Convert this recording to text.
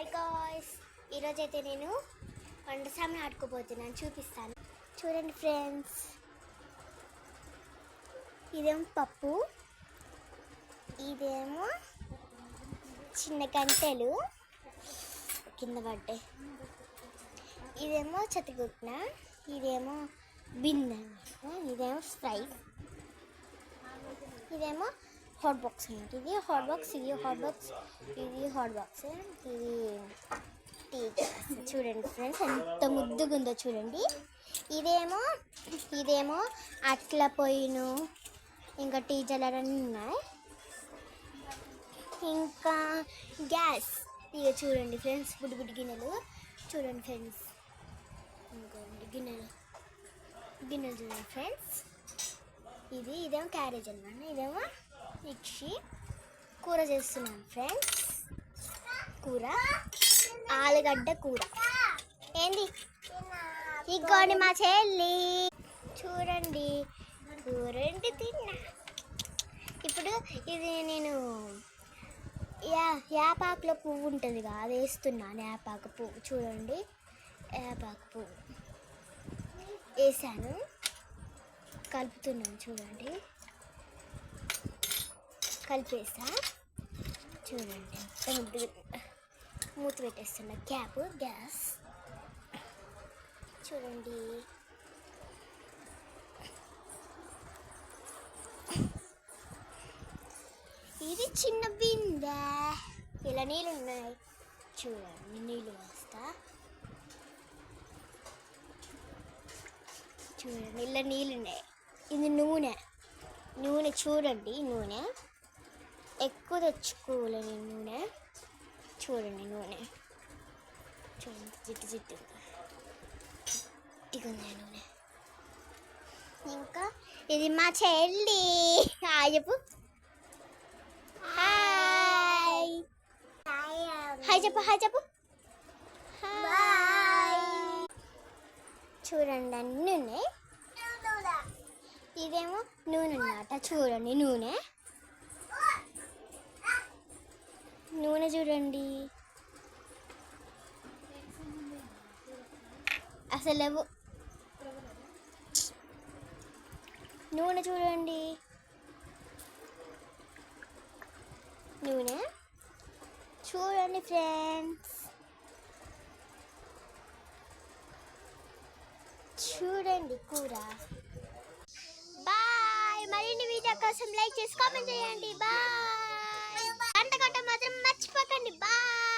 Hi guys, ఈరోజు అయితే నేను వంట సామాన్ ఆడుకోబోతున్నాను, చూపిస్తాను చూడండి ఫ్రెండ్స్. ఇదేమో పప్పు, ఇదేమో చిన్న గంటెలు కింద పడ్డాయి, ఇదేమో చెత్తగుట్టిన, ఇదేమో బిందె, ఇదేమో స్ప్రైట్, ఇదేమో హాట్ బాక్స్ అన్నమాట. ఇది హాట్ బాక్స్, ఇది హాట్ బాక్స్, ఇది హాట్ బాక్స్, ఇది టీ గ్లాస్. చూడండి ఫ్రెండ్స్ ఎంత ముద్దుగా ఉందో చూడండి. ఇదేమో అట్ల పొయ్యిను, ఇంకా టీ జల్లరన్నీ ఉన్నాయి, ఇంకా గ్యాస్. ఇక చూడండి ఫ్రెండ్స్, బుడ్డి బుడ్డి గిన్నెలు చూడండి ఫ్రెండ్స్, ఇంకోండి గిన్నెలు చూడండి ఫ్రెండ్స్. ఇదేమో క్యారేజ్ అన్నమాట, ఇదేమో మిక్సీ. కూర చేస్తున్నాను ఫ్రెండ్స్, కూర ఆలుగడ్డ కూర. ఏంది ఇగోండి మా చెల్లి, చూడండి కూరండి తిన్నా. ఇప్పుడు ఇది నేను యాపాకులో పువ్వు ఉంటుంది కదా, అది వేస్తున్నాను. యాపాకు పువ్వు చూడండి, యాపాకు పువ్వు వేసాను, కలుపుతున్నాను చూడండి, కలిపేసా చూడండి. మూత పెట్టేస్తున్నా, గ్యాస్ చూడండి. ఇది చిన్న బిందె, ఇలా నీళ్ళు ఉన్నాయి చూడండి, నీళ్ళు వేస్తా చూడండి, ఇలా నీళ్ళు ఉన్నాయి. ఇది నూనె చూడండి, నూనె ఎక్కువ తెచ్చుకోవాలి నేను, నూనె చూడండి, నూనె చూడండి, జిట్టు ఇగుంది నూనె. ఇంకా ఇది మా చెల్లి, హాయ్ చెప్పు, హాయ్ చెప్పు చూడండి, అన్నీ ఉన్నాయి. ఇదేమో నూనె అన్నమాట, చూడండి నూనె చూడండి, అసలు లేవు. నూనె చూడండి, చూడండి ఫ్రెండ్స్, చూడండి కూర. బాయ్, మరిన్ని వీడియో కోసం లైక్ చేసి కామెంట్ చేయండి. బాయ్, గంట మాత్రం మర్చిపోకండి. బాయ్.